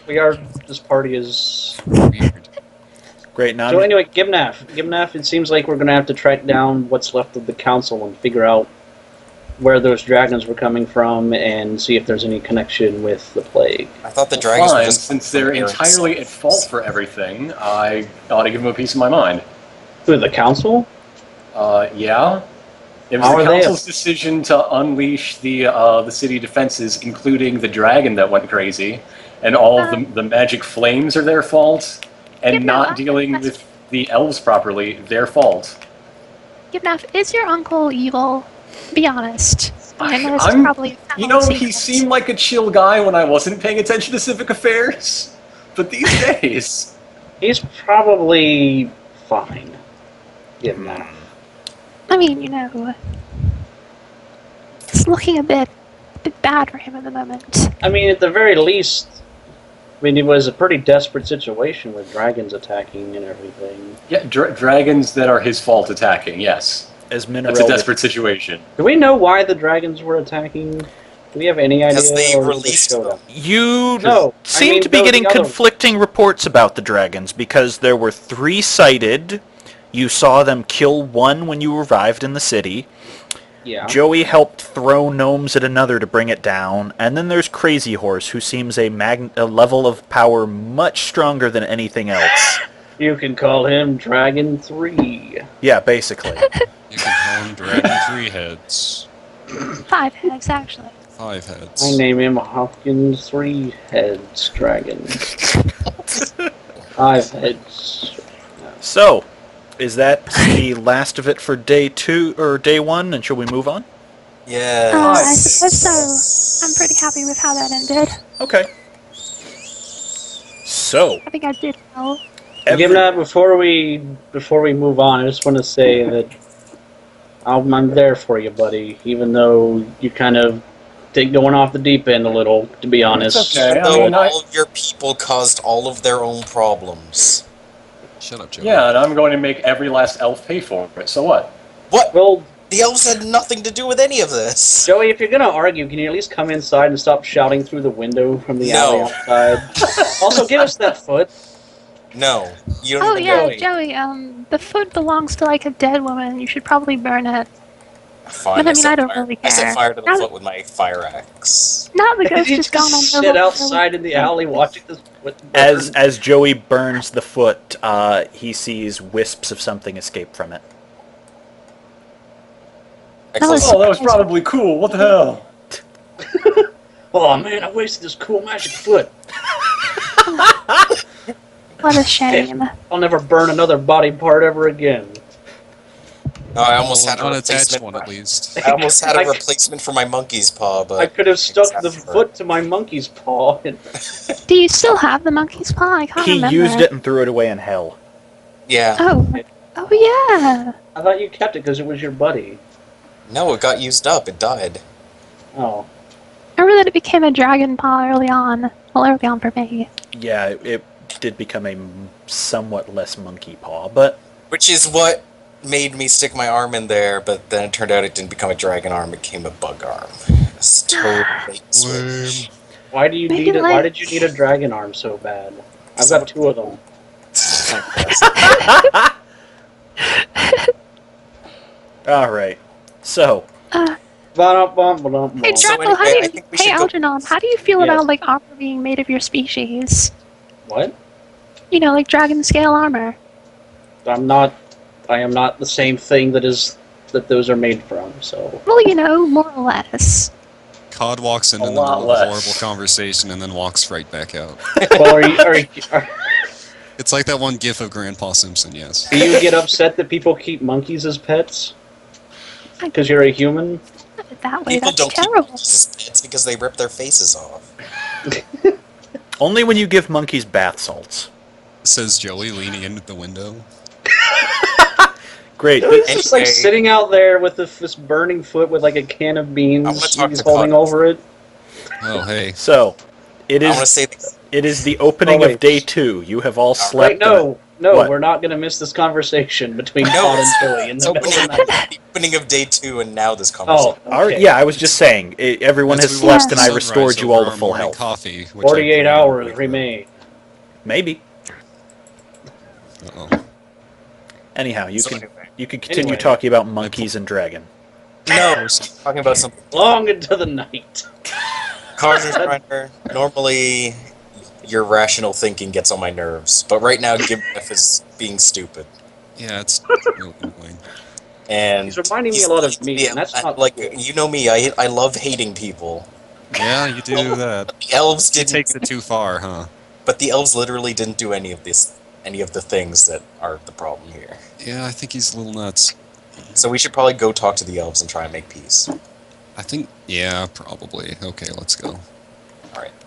We are. This party is Weird. Great. Now, So anyway, Gimnaf, it seems like we're going to have to track down what's left of the council and figure out where those dragons were coming from and see if there's any connection with the plague. I thought the dragons were Fine, just since they're entirely at fault for everything, I ought to give them a piece of my mind. Who, the council? Yeah. It was How the are they- council's decision to unleash the city defenses, including the dragon that went crazy, and all of the magic flames are their fault, and not dealing with the elves properly, their fault. Gibnaf, is your uncle evil? Be honest. I know this is I'm- probably a You know, he secret. seemed like a chill guy when I wasn't paying attention to civic affairs, but these days... He's probably fine. Gimnaf. I mean, it's looking a bit bad for him at the moment. I mean, at the very least, it was a pretty desperate situation with dragons attacking and everything. Yeah, dragons that are his fault attacking, yes. as That's a Mineral, desperate situation. Do we know why the dragons were attacking? Do we have any idea? Because they or just released showed them. up? you No, I seem mean, to be the getting other- conflicting reports about the dragons because there were 3 sighted. You saw them kill one when you arrived in the city. Yeah. Joey helped throw gnomes at another to bring it down, and then there's Crazy Horse, who seems a level of power much stronger than anything else. You can call him Dragon 3. Yeah, basically. You can call him Dragon 3 Heads. 5 heads, actually. 5 I heads. name him Hopkins 3 Heads Dragon. 5 heads. So, is that the last of it for day 2 or day 1, and shall we move on? Yeah. I suppose so. I'm pretty happy with how that ended. Okay. So, I think I did well. Given that, before we move on, I just want to say that I'm there for you, buddy. Even though you kind of going off the deep end a little, to be honest. It's okay. Though I mean, all of your people caused all of their own problems. Shut up, Joey. Yeah, and I'm going to make every last elf pay for it, so what? What? Well, The elves had nothing to do with any of this. Joey, if you're gonna argue, can you at least come inside and stop shouting through the window from the alley No. outside? Also, give us that foot. No, you don't Oh even yeah, know. Joey. The foot belongs to like a dead woman. You should probably burn it. Fine, But I mean, set I don't fire- really I set care. fire to the Now- foot with my fire axe. Not the Did ghost you just gone on just over. sit outside in the alley watching this foot burn? as Joey burns the foot, he sees wisps of something escape from it. I That was- close- Oh, that was probably cool. What the hell? Oh man, I wasted this cool magic foot. What a shame. I'll never burn another body part ever again. No, I almost had a unattached replacement. one at least. I almost had a I- replacement for my monkey's paw, but I could have stuck the Except for- foot to my monkey's paw. And Do you still have the monkey's paw? I can't He remember. used it and threw it away in hell. yeah. Oh. Oh yeah. I thought you kept it because it was your buddy. No, it got used up. It died. Oh. I remember that it became a dragon paw early on. Well, early on for me. Yeah, it did become a somewhat less monkey paw, but Which is what made me stick my arm in there, but then it turned out it didn't become a dragon arm, it became a bug arm. It's total bait switch. Why do you Maybe need it? Why like- did you need a dragon arm so bad? I've got 2 of them. alright. So, Hey Hey, So Draco, how anyway, I do you? think we Hey should go- Algernon, how do you feel Yes. about like armor being made of your species? What? You know, like dragon scale armor. I am not the same thing that those are made from, so. Well, you know, more or less. Cod walks in A in the lot middle of a less. horrible conversation and then walks right back out. Well, It's like that one gif of Grandpa Simpson, yes. do you get upset that people keep monkeys as pets? Because you're a human? Not it that way. People That's don't keep terrible. monkeys as pets because they rip their faces off. only when you give monkeys bath salts. Says Joey leaning into the window. Great. It's just like Anyway. sitting out there with this burning foot with like a can of I'm beans gonna talk he's to holding Cod. over it. Oh, hey. So, it I want to is say it is the opening Oh, wait. of day 2. You have all Wait, slept. no. No, What? we're not going to miss this conversation between No, Todd and Joey in it's the middle of the night. the opening of day 2 and now this conversation. Oh, okay. Yeah, I was just saying. Everyone As has we watch slept, the and I sunrise restored you over all to our full morning health. Coffee, which 48 I hours brewed remain. Maybe. Uh-oh. Anyhow, you So can anyway. you can continue Anyway. talking about monkeys and dragon. No, talking about something. Long into the night. Cars and Grinder, normally your rational thinking gets on my nerves, but right now Gibnef is being stupid. Yeah, it's really annoying. And He's reminding me a lot of me, and that's not like cool. you know me, I love hating people. Yeah, you do that. The elves He didn't, takes it too far, huh? but the elves literally didn't do any of the things that are the problem here. Yeah, I think he's a little nuts. So we should probably go talk to the elves and try and make peace. I think, yeah, probably. Okay, let's go.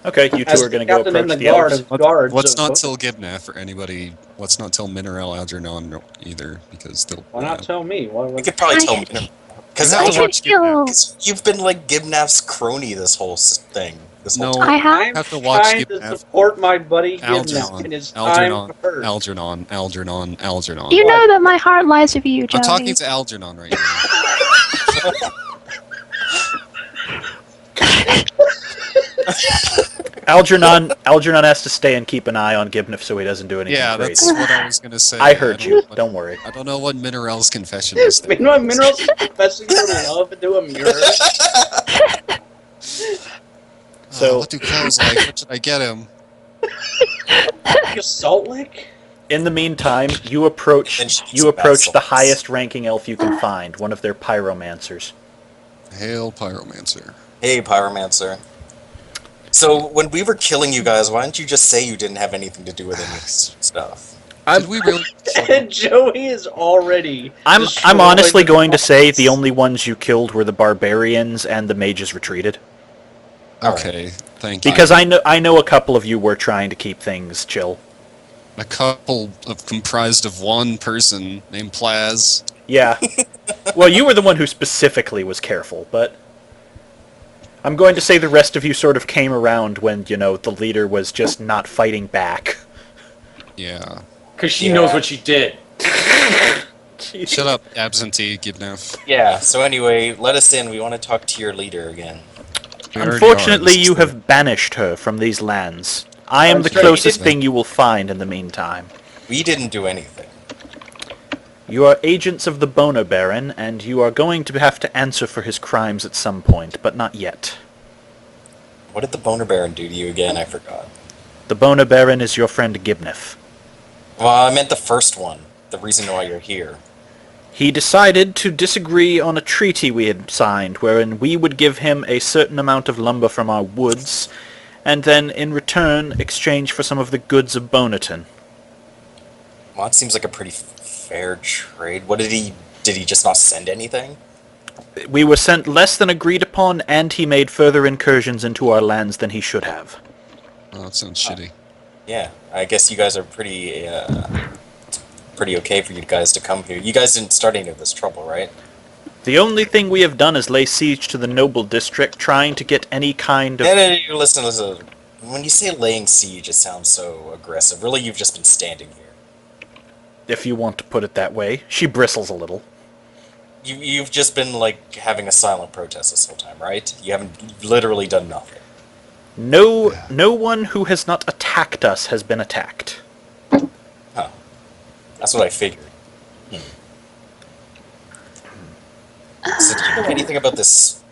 Okay, you two As are going to the go captain approach and the the guard elves. of guards. Let's of- not tell Gibnef or anybody. Let's not tell Mineral Algernon either, because they'll. Why not tell me? We could probably tell I- because You have to I watch feel- Gibnef. you've been like Gibnaf's crony this whole thing. This whole No, time. I have. I'm have to watch trying to Gibnef. support my buddy Gibnef Algernon, in his time Algernon, of hurt. Algernon. You know that my heart lies with you, Joey. I'm talking to Algernon right now. Algernon has to stay and keep an eye on Gibnef so he doesn't do anything Yeah, crazy. that's what I was gonna say. I heard don't you. know what- Don't worry. I don't know what Mineral's confession is. there. Meanwhile, Mineral's confessing her love into a mirror. So- what do cows like? What should I get him? Like a salt lick? In the meantime, you Then approach she needs you approach the bath salts. highest ranking elf you can find, one of their pyromancers. Hail Pyromancer. Hey, Pyromancer. So when we were killing you guys, why didn't you just say you didn't have anything to do with any of this stuff? Did we really? And Joey is already. I'm destroying honestly the going to say boss. the only ones you killed were the barbarians and the mages retreated. Okay, thank you. Because I know a couple of you were trying to keep things chill. A couple of comprised of one person named Plaz. Yeah. Well, you were the one who specifically was careful, but I'm going to say the rest of you sort of came around when, the leader was just not fighting back. Yeah. Because she knows what she did. Shut up, absentee Gibnef. Yeah, so anyway, let us in. We want to talk to your leader again. We already Unfortunately, are. This you is have banished her from these lands. I am the That's right, closest you thing you will find in the meantime. We didn't do anything. You are agents of the Boner Baron, and you are going to have to answer for his crimes at some point, but not yet. What did the Boner Baron do to you again? I forgot. The Boner Baron is your friend Gibnef. Well, I meant the first one. The reason why you're here. He decided to disagree on a treaty we had signed, wherein we would give him a certain amount of lumber from our woods, and then in return exchange for some of the goods of Bonerton. Well, that seems like a pretty fair trade. What did he just not send anything? We were sent less than agreed upon, and he made further incursions into our lands than he should have. Oh, that sounds shitty. Yeah, I guess you guys are pretty okay for you guys to come here. You guys didn't start any of this trouble, right? The only thing we have done is lay siege to the noble district, trying to get any kind of... No, listen. When you say laying siege, it sounds so aggressive. Really, you've just been standing here. If you want to put it that way. She bristles a little. You've just been, like, having a silent protest this whole time, right? You've literally done nothing. No one who has not attacked us has been attacked. Huh. That's what I figured. So do you know anything about this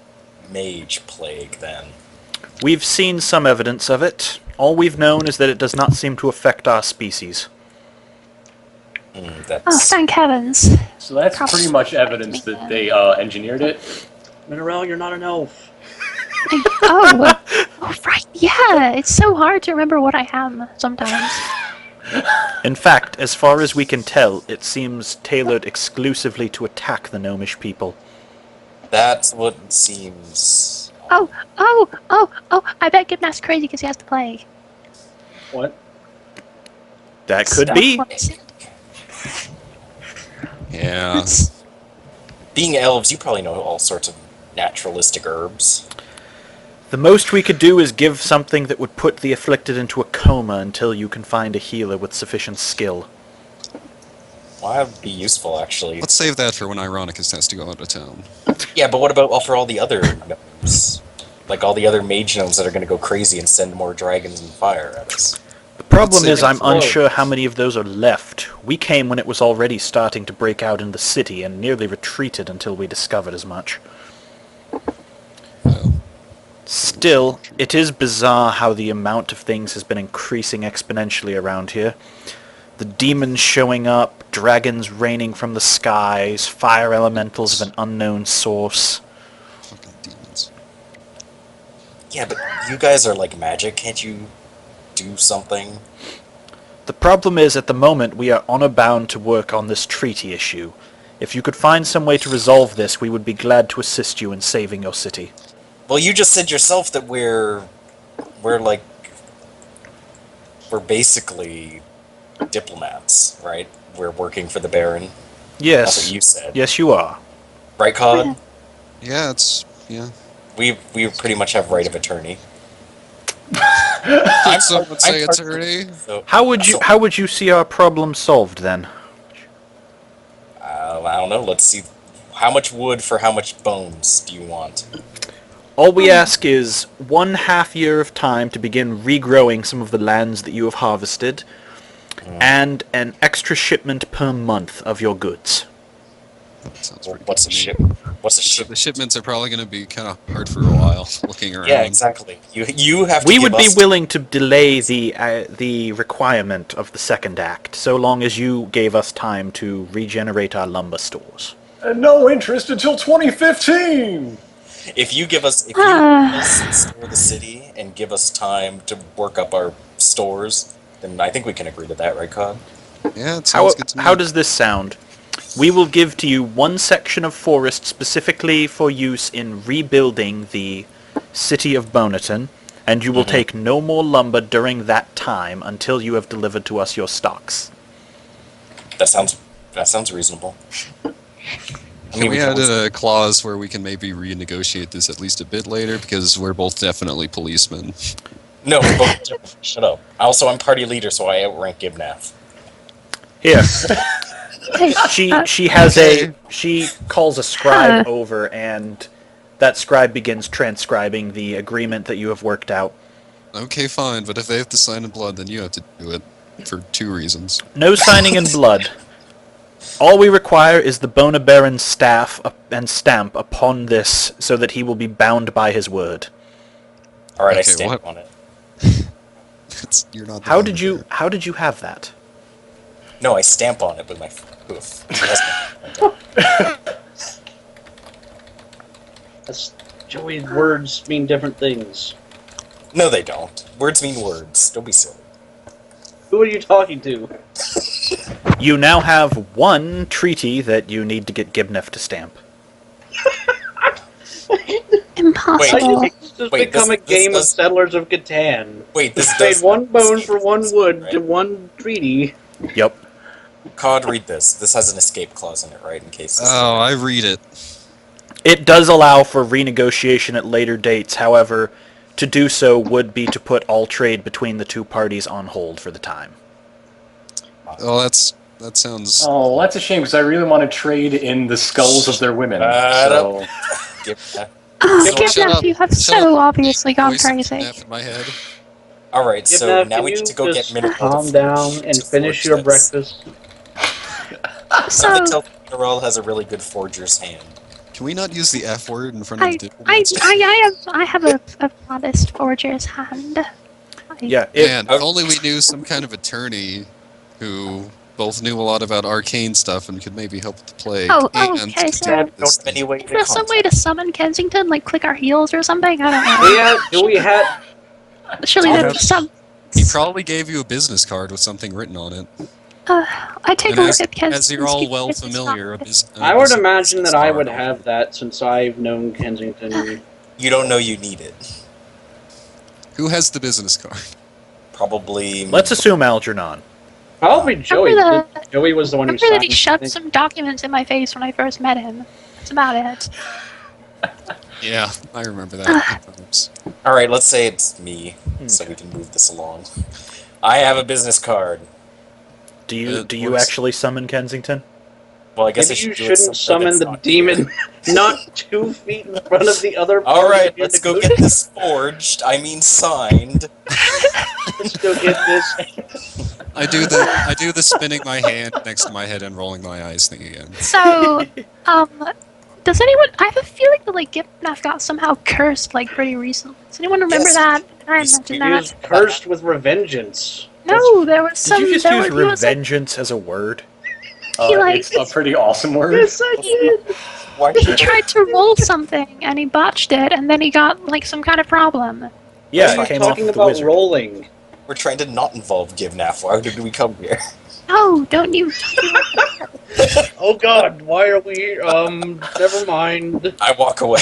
mage plague, then? We've seen some evidence of it. All we've known is that it does not seem to affect our species. That's... Oh, thank heavens. So that's pretty much evidence that they engineered it. Mineral, you're not an elf. Oh, right. Yeah, it's so hard to remember what I am sometimes. In fact, as far as we can tell, it seems tailored exclusively to attack the gnomish people. That's what it seems... Oh, I bet Gibnaf's crazy because he has the plague. What? That could be. What is it? Yeah. Being elves, you probably know all sorts of naturalistic herbs. The most we could do is give something that would put the afflicted into a coma until you can find a healer with sufficient skill. Well, that would be useful, actually. Let's save that for when Ironicus has to go out of town. Yeah, but what about for all the other gnomes? Like all the other mage gnomes that are going to go crazy and send more dragons and fire at us. The problem Let's is save I'm it for unsure how many of those are left. We came when it was already starting to break out in the city and nearly retreated until we discovered as much. Oh. Still, it is bizarre how the amount of things has been increasing exponentially around here. The demons showing up, dragons raining from the skies, fire elementals of an unknown source. Fucking demons. Yeah, but you guys are like magic. Can't you do something? The problem is, at the moment, we are honor bound to work on this treaty issue. If you could find some way to resolve this, we would be glad to assist you in saving your city. Well, you just said yourself that we're basically diplomats, right? We're working for the Baron. That's Yes. what you said. Yes, you are. Right, Cod? Yeah, yeah. We pretty much have right of attorney. Did someone say part- attorney? So, How would you see our problem solved then? I don't know. Let's see. How much wood for how much bones do you want? All we ask is 1/2 year of time to begin regrowing some of the lands that you have harvested, and an extra shipment per month of your goods. That sounds Well, pretty what's a good to me. ship? What's a So ship? the shipments are probably going to be kind of hard for a while, looking around. Yeah, exactly. You have to We give would be us- willing to delay the requirement of the second act, so long as you gave us time to regenerate our lumber stores. And no interest until 2015! If you give us store the city and give us time to work up our stores, then I think we can agree to that, right, Cod? Yeah, it How, sounds good to me. how does this sound? We will give to you one section of forest specifically for use in rebuilding the city of Bonerton, and you will take no more lumber during that time until you have delivered to us your stocks. That sounds reasonable. Can we add always- a clause where we can maybe renegotiate this at least a bit later, because we're both definitely policemen. No, we're both different. Shut up. Also, I'm party leader, so I outrank Gibnath. Here, Hey, she calls a scribe over, and that scribe begins transcribing the agreement that you have worked out. Okay, fine, but if they have to sign in blood, then you have to do it for 2 reasons. No signing in blood. All we require is the Bona Baron's staff and stamp upon this, so that he will be bound by his word. All right, I Okay, stamp what- on it. You're not. the How one did there. you have that? No, I stamp on it with my hoof. That's, Joey, words mean different things. No, they don't. Words mean words. Don't be silly. Who are you talking to? You now have one treaty that you need to get Gibnef to stamp. impossible. It's just Wait, become this- a game this of does- Settlers of Catan. Wait, this Trade does one bone escape for one clause, wood right? to one treaty. Yep. Cod, read this. This has an escape clause in it, right? In case. This Oh, I read it. It does allow for renegotiation at later dates, however, to do so would be to put all trade between the two parties on hold for the time. Oh, that sounds. Oh, that's a shame, because I really want to trade in the skulls of their women. Shut So, Gibnath. Oh, Shut Gibnath, up. you have Shut so up. obviously gone Voice of crazy. F in my head. All right, so Gibnath, now can we you need to go get just Mineral calm to down and finish your forge this. breakfast? I So, can tell Mineral has a really good forger's hand. Can we not use the F word in front of I diplomats? have a modest forger's hand. Yeah, Man, Oh. if only we knew some kind of attorney who both knew a lot about arcane stuff and could maybe help with the plague. Oh, and okay, could so- do Don't this have any way to Is there some way contact. to summon Kensington, like click our heels or something? I don't know. Do we have? Surely Tom there's has- some. He probably gave you a business card with something written on it. I take And a look as, at Kensington. as you're all well familiar, I would business imagine that I would card. have that since I've known Kensington. You don't know you need it. Who has the business card? Probably. let's assume Algernon. Probably Joey. Remember Joey was the one who Remember that signed he it, I shoved think. some documents in my face when I first met him. That's about it. Yeah, I remember that. Perhaps. All right, let's say it's me, so we can move this along. I have a business card. Do you It do you works. actually summon Kensington? Well, I guess Maybe I you should do it shouldn't somewhere summon that's the not demon here. not 2 feet in front of the other All party right, you're let's go get this forged. I mean, signed. Let's go get this. I do the spinning my hand next to my head and rolling my eyes thing again. So, does anyone? I have a feeling that like Gipnaf got somehow cursed like pretty recently. Does anyone remember Yes, that? Did I he's- mention He that? was cursed with revengeance. No, there was some. Did you just there use was, he was, like, revengeance as a word? He, like- It's a pretty awesome word. Yes, I did. Why he should tried to roll something and he botched it, and then he got like some kind of problem. Yeah, We're it came off Talking of the about wizard. rolling. we're trying to not involve Givnaf? Why did we come here? No, don't you? Oh God, why are we here? Never mind. I walk away.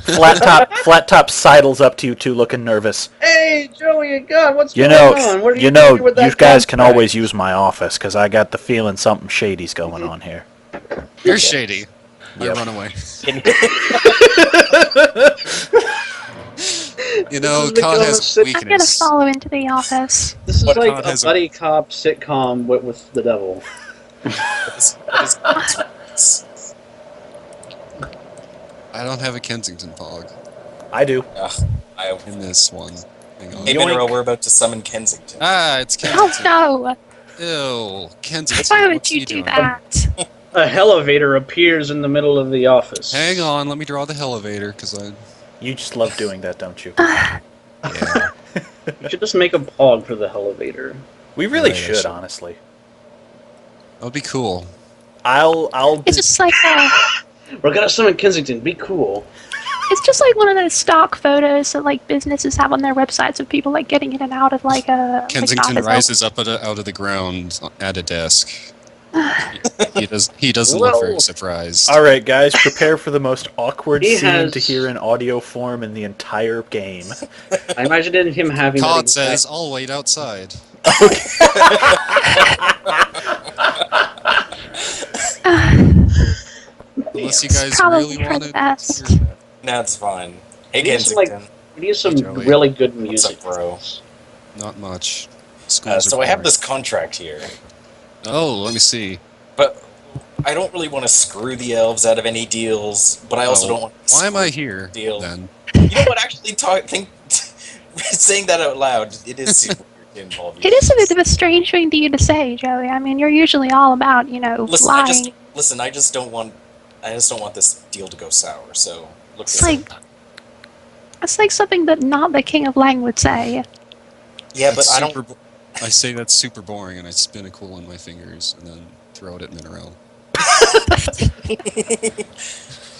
Flat top sidles up to you two, looking nervous. Hey, Joey and God, what's You going know, on? What are you doing with that you guys can contract? always use my office because I got the feeling something shady's going on here. You're shady. Yep. I run away. Can- You know, This is COD become has a sick- I'm gonna weakness. follow into the office. This is What like COD a has a- buddy cop sitcom with the devil. I don't have a Kensington Pog I do. in this one. Hang on. Hey, Mineral, we're about to summon Kensington. Ah, it's Oh Kensington. no! Ew, Kensington. Why would what's you he do doing? that? A elevator appears in the middle of the office. Hang on, let me draw the elevator because I. You just love doing that, don't you? Yeah. You should just make a pog for the elevator. We really Right, I should, should. honestly. That would be cool. I'll. It's just like We're gonna summon Kensington. Be cool. it's just like one of those stock photos that like businesses have on their websites of people like getting in and out of like a Kensington like, rises up out of the ground at a desk. He doesn't look very Well- surprised. All right, guys, prepare for the most awkward He scene has- to hear in audio form in the entire game. I imagined him having. that COD exact- says, "I'll wait outside." Unless you It's guys probably really for want the to. best. That's fine. Hey, We need some, like, Kensington. We need some Joey. really good What's music, up, bro? Not much. Schools So are I have boring. this contract here, Oh, let me see. but I don't really want to screw the elves out of any deals, but I also Oh, don't want to Why am I screw- here Deal. then? You know what? Actually, saying that out loud, it is super weird to involve you. It is a bit of a strange thing to you to say, Joey. I mean, you're usually all about Listen, lying. I just don't want this deal to go sour. So look. It's like it's like something that not the King of Lang would say. yeah, but That's I don't. super bo- I say that's super boring, and I spin a cool on my fingers, and then throw it at Mineral.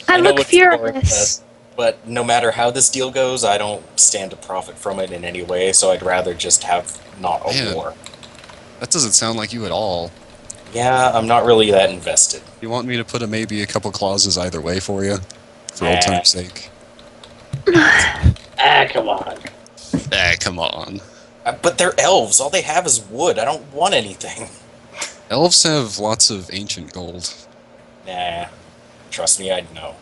I know look what you're boring, furious. But no matter how this deal goes, I don't stand to profit from it in any way. So I'd rather just have not a Man. war. That doesn't sound like you at all. Yeah, I'm not really that invested. You want me to put maybe a couple clauses either way for you, for Nah. old time's sake? Ah, come on. Ah, come on. But they're elves. All they have is wood. I don't want anything. Elves have lots of ancient gold. Nah. Trust me, I'd know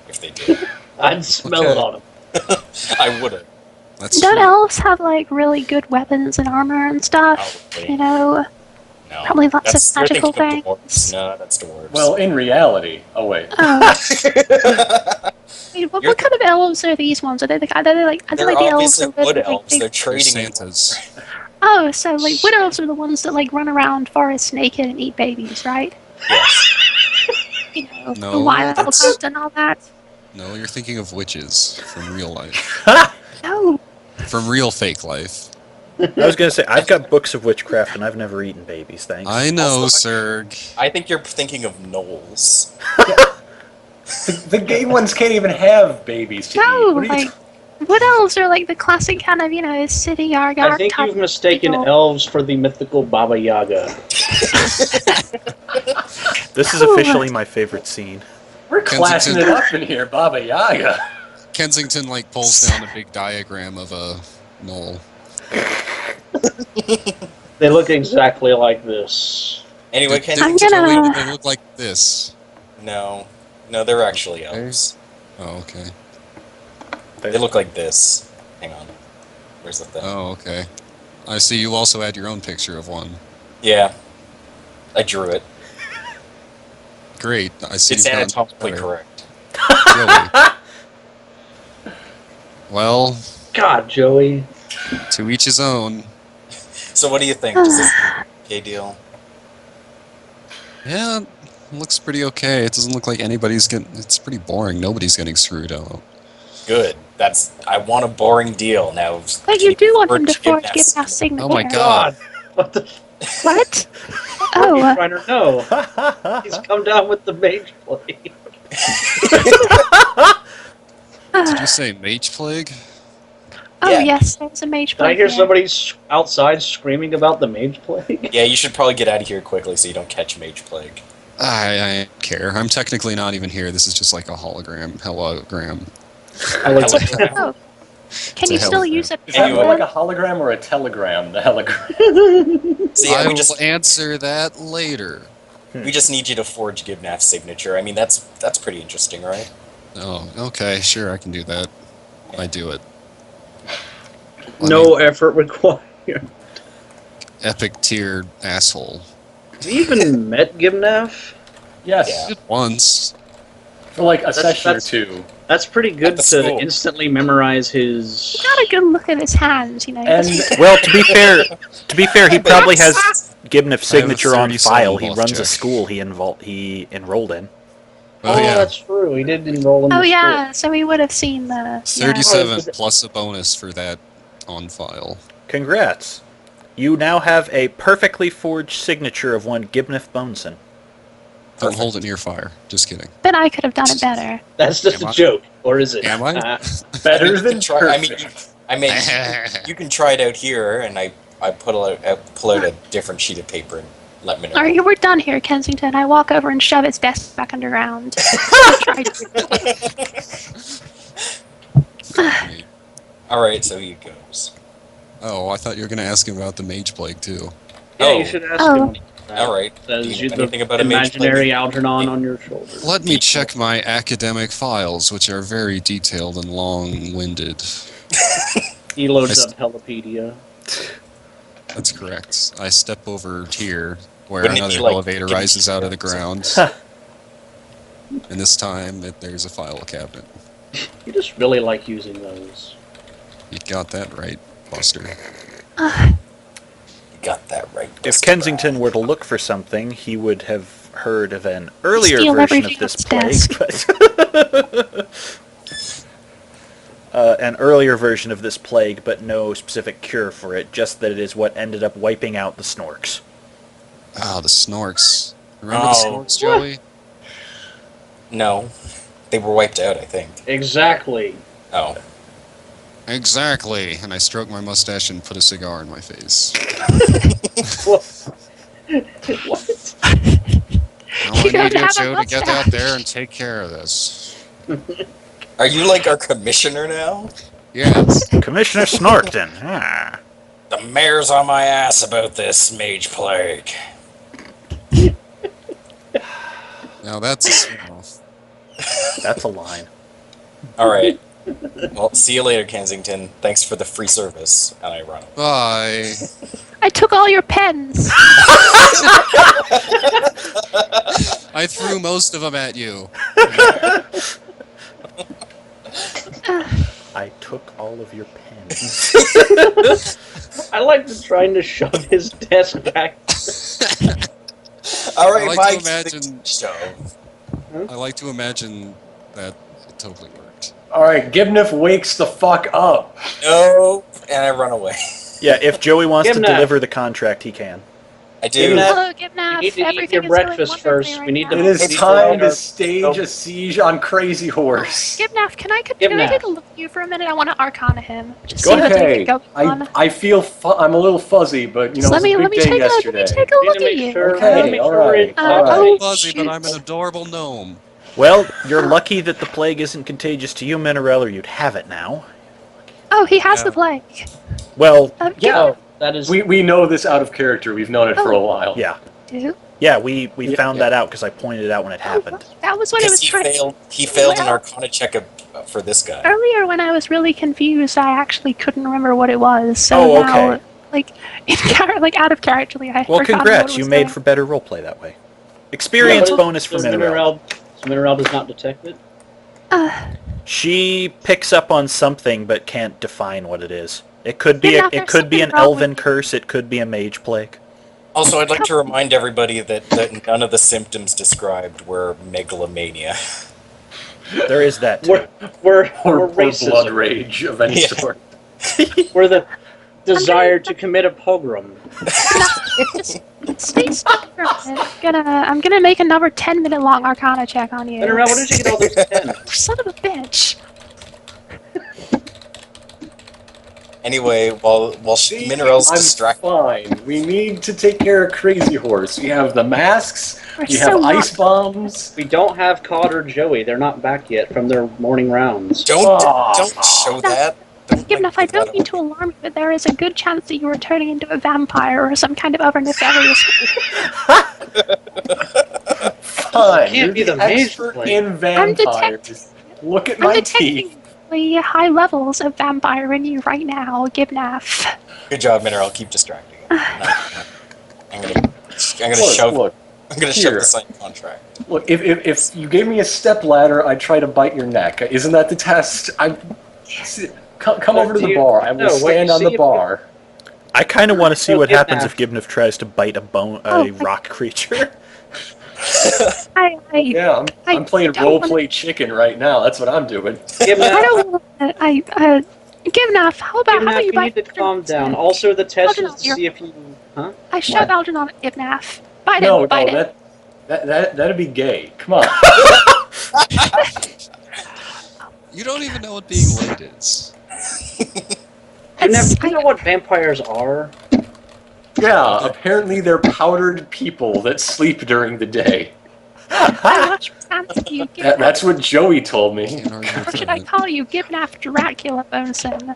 if they did. I'd smell Okay. it on him. I would've. That's Don't true. elves have like really good weapons and armor and stuff? Probably. You know, No. probably lots of You're magical thinking of things. dwarves. No, that's dwarves. Well, in reality, oh wait, Oh, wait, what, You're- what kind of elves are these ones? Are they the are they like are they they're like the elves obviously that live wood with, like, elves. big- They're They're trading in Santas. Oh, so like wood elves are the ones that like run around forests naked and eat babies, right? Yes. You know, No, the wild that's- hunt and all that. No, you're thinking of witches from real life. No, From real fake life. I was gonna say I've got books of witchcraft and I've never eaten babies. Thanks. I know, Also, Serg. I think you're thinking of gnolls. the gay ones can't even have babies to no, eat. What are you like wood elves are like the classic kind of city I argyle think type you've mistaken people. elves for the mythical Baba Yaga. This is Oh. officially my favorite scene. We're classing it up in here, Baba Yaga. Kensington pulls down a big diagram of a knoll. They look exactly like this. Anyway, They- I'm Kensington. gonna- They look like this. No, they're actually elves. Oh, okay. They look like this. Hang on. Where's the thing? Oh, okay. I see you also had your own picture of one. Yeah. I drew it. Great. I see. It's you've gotten anatomically better. correct. Really? Well, God, Joey. to each his own. So what do you think? Does this okay deal? Yeah, it looks pretty okay. It doesn't look like anybody's getting... It's pretty boring. Nobody's getting screwed out. Good. I want a boring deal now. But you do want him to forge Gibnaf's Gibnaf's signature. Oh my god. What the What? fuck are you Oh, trying to know? He's come down with the mage plague. Did you say Mage Plague? oh Yeah. yes, there's a mage Did I plague hear here. somebody outside screaming about the mage plague? Yeah, you should probably get out of here quickly so you don't catch Mage Plague. I don't care. I'm technically not even here. This is just like a hologram. I like Oh, can a you still hologram. use it? Is that more Anyway. like a hologram or a telegram? The hologram. So yeah, I we will just answer that later. need you to forge Gibnaf's signature. I mean, that's pretty interesting, right? Oh, okay, sure, I can do that. I do it. Let no me- effort required. epic tier asshole. Have you even met Gibnaf? Yes, Yeah. Did once. for like a That's- session that's- or two. That's pretty good the to school. instantly memorize his. Got a good look at his hands, you know. And Well, to be fair, he probably has Gibnaf's I have a signature on 37 file. He bluff runs a check. school he enrolled in. Oh, yeah. That's true. He did enroll in Oh the yeah, so we would have seen the. 37 Oh, plus a bonus for that on file. Congrats. You now have a perfectly forged signature of one Gibnaf Boneson. Don't hold it near fire. Just kidding. But I could have done it better. That's just Am a I? joke, or is it? Am I? Better You than can try. I mean, perfect. you can try it out here, and I pull out a different sheet of paper and let me know. Alright, we're done here, Kensington. I walk over and shove his desk back underground. Try to- All right, so he goes. Oh, I thought you were going to ask him about the Mage Plague, too. Yeah, Oh. you should ask Oh. him. All right. Says Do you you know the anything about a mage imaginary plague? Algernon on your shoulder. Let me check my academic files, which are very detailed and long-winded. He loads I up Telepedia. That's correct. I step over here, where Wouldn't it another be like elevator getting rises out of the scared ground. And this time, there's a file cabinet. You just really like using those. You got that right, Buster. You got that right. If Buster Kensington were to look for something, he would have heard of an earlier Steal version everything of this off his plague. An earlier version of this plague, but no specific cure for it, just that it is what ended up wiping out the Snorks. Ah, the Snorks. Remember Oh. the Snorks, Joey? No, they were wiped out. I think. Exactly. Oh. Exactly. And I stroke my mustache and put a cigar in my face. What? What? Now I You don't need you have a two to get out mustache. there and take care of this. Are you like our commissioner now? Yes. Commissioner Snorkton. Ah. The mayor's on my ass about this mage plague. Now that's... well, That's a line. All right. Well, see you later, Kensington. Thanks for the free service. And I run. bye. I took all your pens. I threw most of them at you. I took all of your pens. I like the trying to shove his desk back. All right, I like bye. to imagine- Show. I like to imagine that it totally worked. All right, Gibnaf wakes the fuck up. No, and I run away. Yeah, if Joey wants to Gibnaf. deliver the contract, he can. I do. Gibnaf. Hello, Gibnaf. You need to eat Everything your is breakfast going wonderfully first. right We need now. to- It is Need to time light to our- stage a siege on Crazy Horse. Gibnaf, can I take a look at you for a minute? I want to arcana him. Just see Go what's ahead. going on. I feel I'm a little fuzzy, but you know, Just it was a big day let yesterday. me take a Need look to at make you. sure. Okay, make all sure right, it's all not- right. Oh, Fuzzy, but I'm an shoot. adorable gnome. Well, you're lucky that the plague isn't contagious to you, Minerel, or you'd have it now. Oh, he has Yeah. the plague. Well, Yeah. Oh, that is. We know this out of character. We've known it for a while. yeah. Dude. Yeah, we found Yeah. that out because I pointed it out when it happened. That was when it Because was he trying. failed. He failed an Well- Arcana check for this guy. Earlier, when I was really confused, I actually couldn't remember what it was. So Oh, now, okay. out of character. I Well, forgot congrats, what you was made going. for better roleplay that way. Experience Yeah, bonus for so Mineral. So Mineral does not detect it? She picks up on something but can't define what it is. It could be Yeah, it could be there's an something wrong elven with you. curse. It could be a mage plague. Also, I'd like to remind everybody that none of the symptoms described were megalomania. There is that too. We're Or racism. blood rage of any Yeah. sort. We're the desire to commit a pogrom. Just stay still for a minute. I'm gonna make another 10-minute long Arcana check on you. Mineral, what did you get all those 10? Son of a bitch! Anyway, while Mineral's I'm distracted. fine. We need to take care of Crazy Horse. We have the masks. We're We so have not- ice bombs. We don't have Cod or Joey. They're not back yet from their morning rounds. Don't Aw. show that. Don't Given like, if I put that don't mean to alarm you, but there is a good chance that you are turning into a vampire or some kind of other nefarious. Fine. Can't You're be the the mage expert plague. in vampires. Look at I'm my detecting teeth. really high levels of vampire in you right now, Gibnaf. Good job, Mineral. Keep distracting him. I'm gonna Look, shove. look, I'm gonna shove here. the signed contract. look. If you gave me a step ladder, I'd try to bite your neck. Isn't that the test? Come over to the bar. I will stand on the bar. I kind of want to see Oh, what get happens that. if Gibnif tries to bite a Oh, rock creature. Yeah, I'm playing roleplay chicken right now. That's what I'm doing. I Gibnaf, don't want to. Gibnaf, how about Gibnaf, you you bite need to calm down. Also, the test is Algernon, to see if you... Huh? I shove Algernon at Gibnaf. Bite No, him, bite him. that'd be gay. Come on. You don't even know what being late is. Gibnaf, do you know what vampires are? Yeah, apparently they're powdered people that sleep during the day. I much fancy you, Gibnaf. That's what Joey told me. Can't argue Or with should I that. call you Gibnaf Dracula Boneson?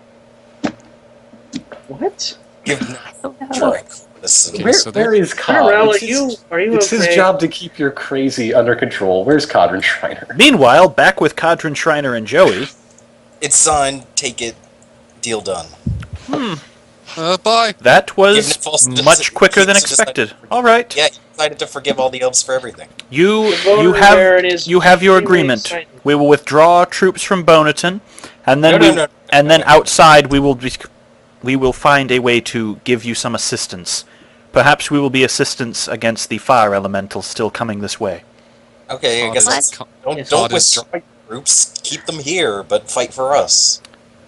What? Give I don't know. Drake. Listen. Okay, so Where is Cod? Mineral, It's his- are you It's okay? his job to keep your crazy under control. Where's Codrin Shriner? Meanwhile, back with Codrin Shriner and Joey. It's signed. Take it. Deal done. Bye. That was Gibnif also much doesn't- quicker than he also decided expected. to forgive- All right. Yeah, he decided to forgive all the elves for everything. You The voter you there have is you have your extremely agreement. excited. We will withdraw troops from Boneton, and then No. and then outside we will find a way to give you some assistance. Perhaps we will be assistance against the fire elemental still coming this way. Okay, I Cod guess is- that's, Co- don't Cod is- withdraw your groups. Keep them here, but fight for us.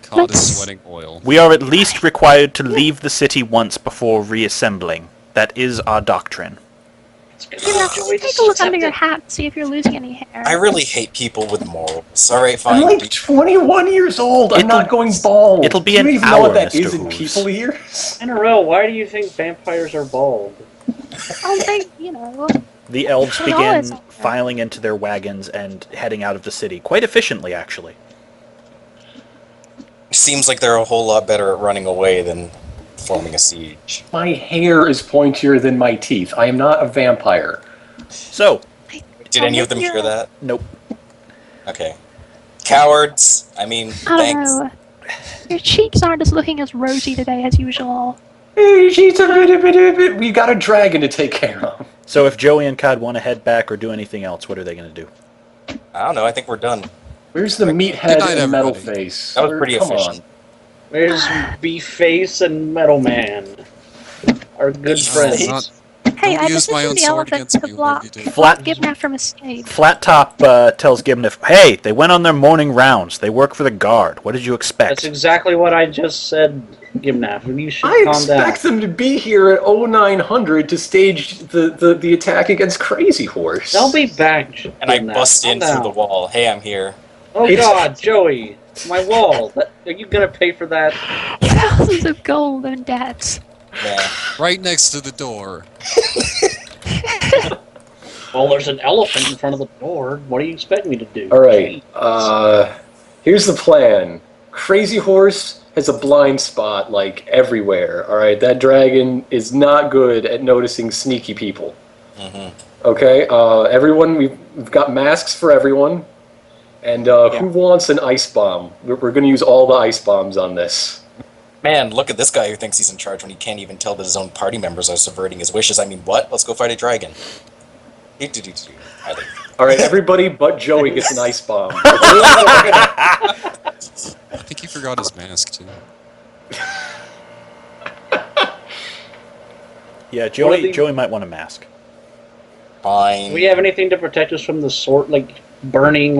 Cod is sweating oil. We are at least required to leave the city once before reassembling. That is our doctrine. Gibnaf, Joey, take a look under your hat and see if you're losing any hair. I really hate people with morals. Alright, I'm fine. like 21 years old. I'm not going bald. it'll be Do you an even know what hour, that Mr. is in Hooves. people years? NRL, why do you think vampires are bald? Oh, they, you know. The elves Well, always begin are. filing into their wagons and heading out of the city, quite efficiently, actually. Seems like they're a whole lot better at running away than forming a siege. My hair is pointier than my teeth. I am not a vampire. So, Did any of them hear that? nope. Okay. Cowards. I mean, I don't thanks. know. Your cheeks aren't as looking as rosy today as usual. Hey, we got a dragon to take care of. So if Joey and Cod want to head back or do anything else, what are they going to do? I don't know. I think we're done. Where's the Good meathead night, and metal everybody. face? That was pretty Come efficient. on. Where's Beef Face and Metal Man? Our good Beef friends. Face? Not- Hey, Don't I use my positioned own the sword elephant against to me, whatever block you do. Flat- Gibnaf from escape. Flat Top tells Gibnif, "Hey, they went on their morning rounds. They work for the guard. What did you That's expect?" exactly what I just said, Gibnaf. You should I calm down. expect them to be here at 0900 to stage the attack against Crazy Horse. They'll be back. And I Gibnaf. bust Calm in through down. the wall. Hey, I'm here. Oh It's- God, Joey, my wall. Are you gonna pay for that? Thousands of gold and debts. Yeah. Right next to the door. Well, there's an elephant in front of the door. What do you expect me to do? All right. Jeez. Here's the plan. Crazy Horse has a blind spot like everywhere. All right. That dragon is not good at noticing sneaky people. Mm-hmm. Okay. Everyone, we've got masks for everyone. And who wants an ice bomb? We're going to use all the ice bombs on this. Man, look at this guy who thinks he's in charge when he can't even tell that his own party members are subverting his wishes. I mean, what? Let's go fight a dragon. I leave. All right, everybody but Joey gets an ice bomb. I think he forgot his mask too. Yeah, Joey might want a mask. Fine. Do we have anything to protect us from the burning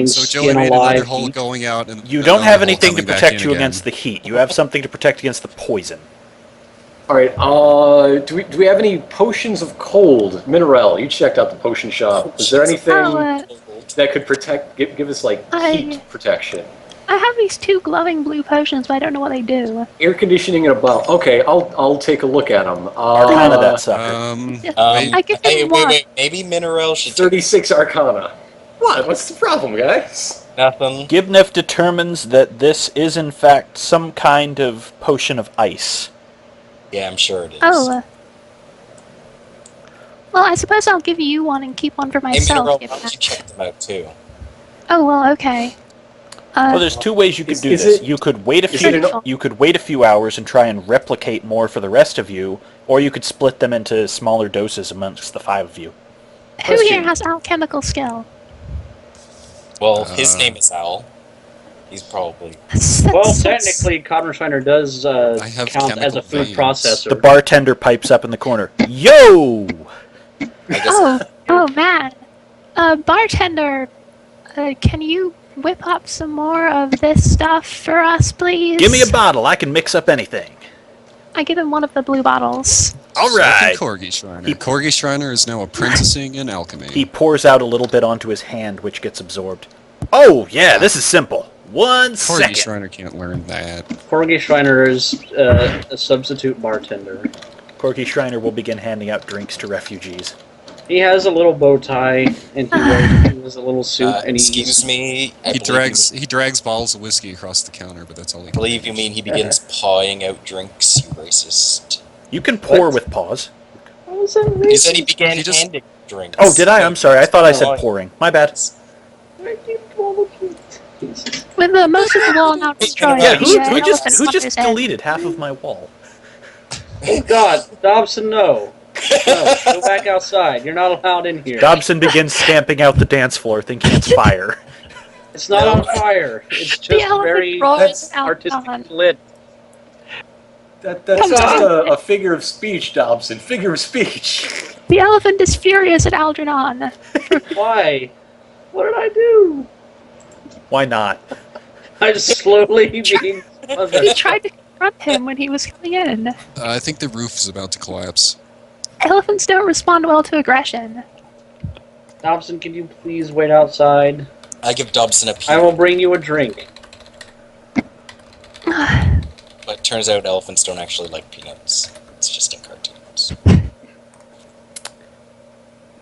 So skin Joey made alive? another hole heat? going out, and You don't another have hole anything to coming back protect in you again. against the heat. You have something to protect against the poison. All right. Do we have any potions of cold? Minerel, you checked out the potion shop. Is there anything that could give us like heat protection? I have these 2 glowing blue potions, but I don't know what they do. Air conditioning and a bottle. Okay, I'll take a look at them. Arcana that sucker. I give him one. wait. Maybe Mineral should 36 Arcana. What? What's the problem, guys? Nothing. Gibnef determines that this is in fact some kind of potion of ice. Yeah, I'm sure it is. Oh. Well, I suppose I'll give you one and keep one for Hey, myself. Mineral, if why don't you that- check them out too? Oh, well, okay. Well, there's 2 ways you could do is this. it- You could wait a is few. it an- You could wait a few hours and try and replicate more for the rest of you, or you could split them into smaller doses amongst the 5 of you. Who question. here has alchemical skill? Well, his name is Owl. He's probably... Well, technically, cotton refiner does have count as chemical a food veins. processor. The bartender pipes up in the corner. Yo! I guess Oh, man. Bartender, can you whip up some more of this stuff for us, please? Give me a bottle. I can mix up anything. I give him one of the blue bottles. All Second right. Corgi Shriner. Corgi Shriner is now apprenticing in alchemy. He pours out a little bit onto his hand, which gets absorbed. Oh, yeah, this is simple. 1 Corgi second. Shriner can't learn that. Corgi Shriner is a substitute bartender. Corgi Shriner will begin handing out drinks to refugees. He has a little bow tie, and he wears a little suit, and excuse me. He drags bottles of whiskey across the counter, but that's all he I can believe do. you mean he begins pawing out drinks, you racist. You can pour What? with paws. How is that You said he racist? began He just- handing drinks. Oh, did I? I'm sorry. I thought I said No, pouring. My bad. With most of the wall now destroyed, Yeah, the who elephant just wanders in. deleted half of my wall? Oh God, Dobson, no. No, go back outside. You're not allowed in here. Dobson begins stamping out the dance floor, thinking it's fire. It's not on fire. It's The just elephant very roars out artistically loud. lit. That's Come just on. a figure of speech, Dobson. Figure of speech. The elephant is furious at Algernon. Why? What did I do? Why not? I just slowly being He tried to confront him when he was coming in. I think the roof is about to collapse. Elephants don't respond well to aggression. Dobson, can you please wait outside? I give Dobson a I peanut, will bring you a drink. but turns out elephants don't actually like peanuts. It's just in cartoons.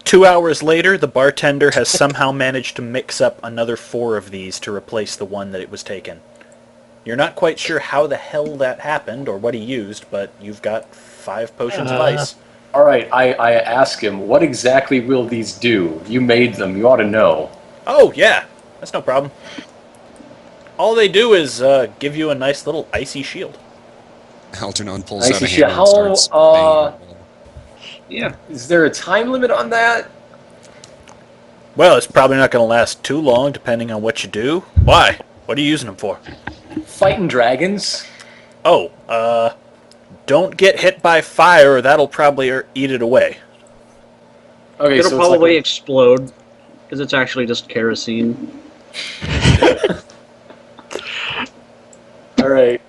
2 hours later, the bartender has somehow managed to mix up another 4 of these to replace the one that it was taken. You're not quite sure how the hell that happened or what he used, but you've got 5 potions of ice. All right, I ask him, what exactly will these do? You made them. You ought to know. Oh, yeah. That's no problem. All they do is give you a nice little icy shield. Algernon pulls Icy out a shield. hammer and starts banging. Yeah. Is there a time limit on that? Well, it's probably not going to last too long, depending on what you do. Why? What are you using them for? Fighting dragons? Oh, don't get hit by fire, or that'll probably eat it away. Okay, It'll so probably it's explode, because it's actually just kerosene. all right.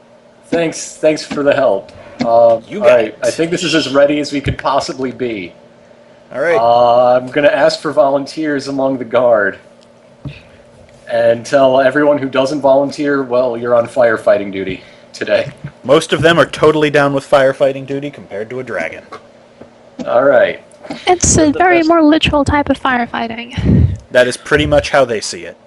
Thanks for the help. You All got right, it. I think this is as ready as we could possibly be. All right. I'm going to ask for volunteers among the guard. And tell everyone who doesn't volunteer, well, you're on firefighting duty today. Most of them are totally down with firefighting duty compared to a dragon. All right. It's a very more literal type of firefighting. That is pretty much how they see it.